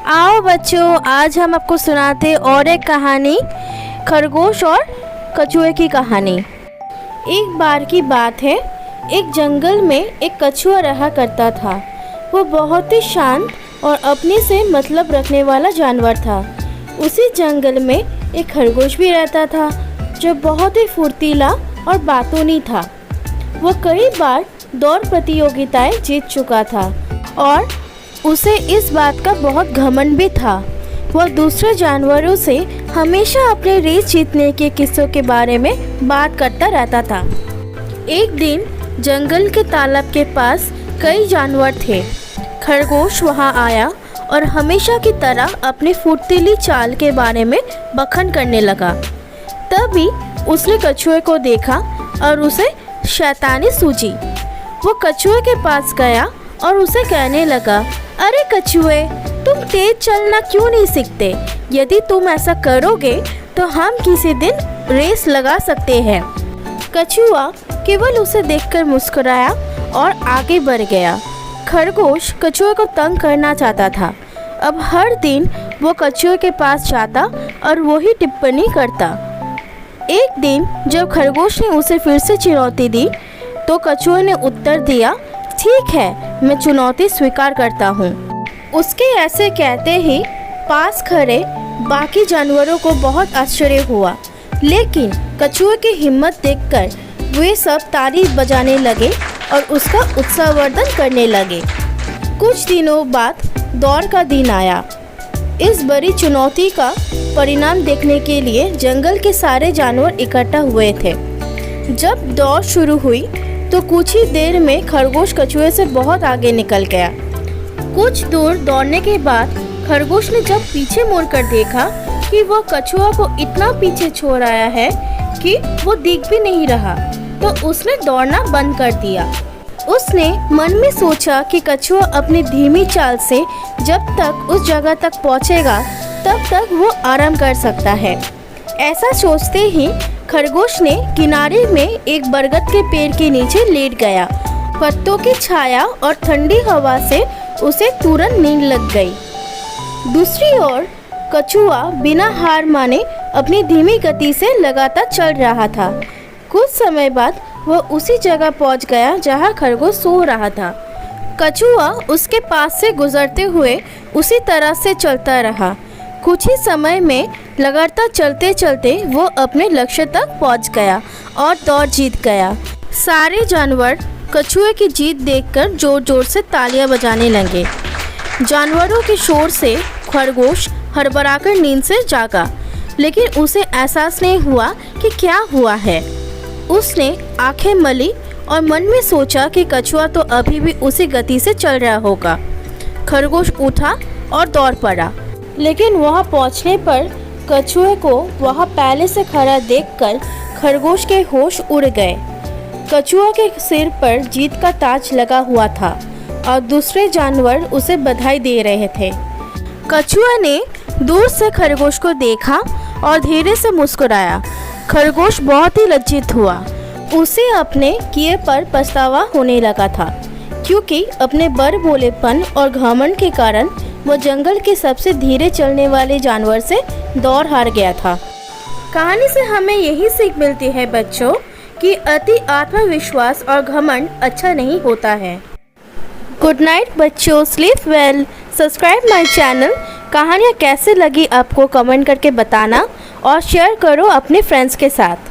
आओ बच्चों, आज हम आपको सुनाते और एक कहानी, खरगोश और कछुए की कहानी। एक बार की बात है, एक जंगल में एक कछुआ रहा करता था। वो बहुत ही शांत और अपने से मतलब रखने वाला जानवर था। उसी जंगल में एक खरगोश भी रहता था जो बहुत ही फुर्तीला और बातूनी था। वो कई बार दौड़ प्रतियोगिताएं जीत चुका था और उसे इस बात का बहुत घमंड भी था। वह दूसरे जानवरों से हमेशा अपने रेस जीतने के किस्सों के बारे में बात करता रहता था। एक दिन जंगल के तालाब के पास कई जानवर थे। खरगोश वहां आया और हमेशा की तरह अपनी फुर्तीली चाल के बारे में बखान करने लगा। तभी उसने कछुए को देखा और उसे शैतानी सूझी। वो कछुए के पास गया और उसे कहने लगा, अरे कछुए, तुम तेज चलना क्यों नहीं सीखते? यदि तुम ऐसा करोगे तो हम किसी दिन रेस लगा सकते हैं। कछुआ केवल उसे देखकर मुस्कुराया और आगे बढ़ गया। खरगोश कछुए को तंग करना चाहता था। अब हर दिन वो कछुए के पास जाता और वही टिप्पणी करता। एक दिन जब खरगोश ने उसे फिर से चुनौती दी तो कछुए ने उत्तर दिया, ठीक है, मैं चुनौती स्वीकार करता हूँ। उसके ऐसे कहते ही पास खड़े बाकी जानवरों को बहुत आश्चर्य हुआ, लेकिन कछुए की हिम्मत देखकर वे सब ताली बजाने लगे और उसका उत्साहवर्धन करने लगे। कुछ दिनों बाद दौड़ का दिन आया। इस बड़ी चुनौती का परिणाम देखने के लिए जंगल के सारे जानवर इकट्ठा हुए थे। जब दौड़ शुरू हुई तो कुछ ही देर में खरगोश कछुए से बहुत आगे निकल गया। कुछ दूर दौड़ने के बाद खरगोश ने जब पीछे मुड़कर देखा कि वो कछुआ को इतना पीछे छोड़ आया है कि वो दिख भी नहीं रहा, तो उसने दौड़ना बंद कर दिया। उसने मन में सोचा कि कछुआ अपनी धीमी चाल से जब तक उस जगह तक पहुंचेगा तब तक वो आराम कर सकता है। ऐसा सोचते ही खरगोश ने किनारे में एक बरगद के पेड़ के नीचे लेट गया। पत्तों की छाया और ठंडी हवा से उसे तुरंत नींद लग गई। दूसरी ओर कछुआ बिना हार माने अपनी धीमी गति से लगातार चल रहा था। कुछ समय बाद वह उसी जगह पहुंच गया जहां खरगोश सो रहा था। कछुआ उसके पास से गुजरते हुए उसी तरह से चलता रहा। कुछ ही समय में लगातार चलते चलते वो अपने लक्ष्य तक पहुंच गया और दौड़ जीत गया। सारे जानवर कछुए की जीत देखकर जोर जोर से तालियां बजाने लगे। जानवरों के शोर से खरगोश हड़बड़ाकर नींद से जागा, लेकिन उसे एहसास नहीं हुआ कि क्या हुआ है। उसने आंखें मली और मन में सोचा कि कछुआ तो अभी भी उसी गति से चल रहा होगा। खरगोश उठा और दौड़ पड़ा, लेकिन वहां पहुंचने पर कछुए को वहां पहले से खड़ा देखकर खरगोश के होश उड़ गए। कछुआ के सिर पर जीत का ताज लगा हुआ था और दूसरे जानवर उसे बधाई दे रहे थे। कछुआ ने दूर से खरगोश को देखा और धीरे से मुस्कुराया। खरगोश बहुत ही लज्जित हुआ। उसे अपने किए पर पछतावा होने लगा था, क्योंकि अपने बड़बोलेपन और घमंड के कारण वो जंगल के सबसे धीरे चलने वाले जानवर से दौड़ हार गया था। कहानी से हमें यही सीख मिलती है बच्चों कि अति आत्मविश्वास और घमंड अच्छा नहीं होता है। गुड नाइट बच्चों, sleep well. Subscribe my channel. कहानियाँ कैसे लगी आपको कमेंट करके बताना और शेयर करो अपने फ्रेंड्स के साथ।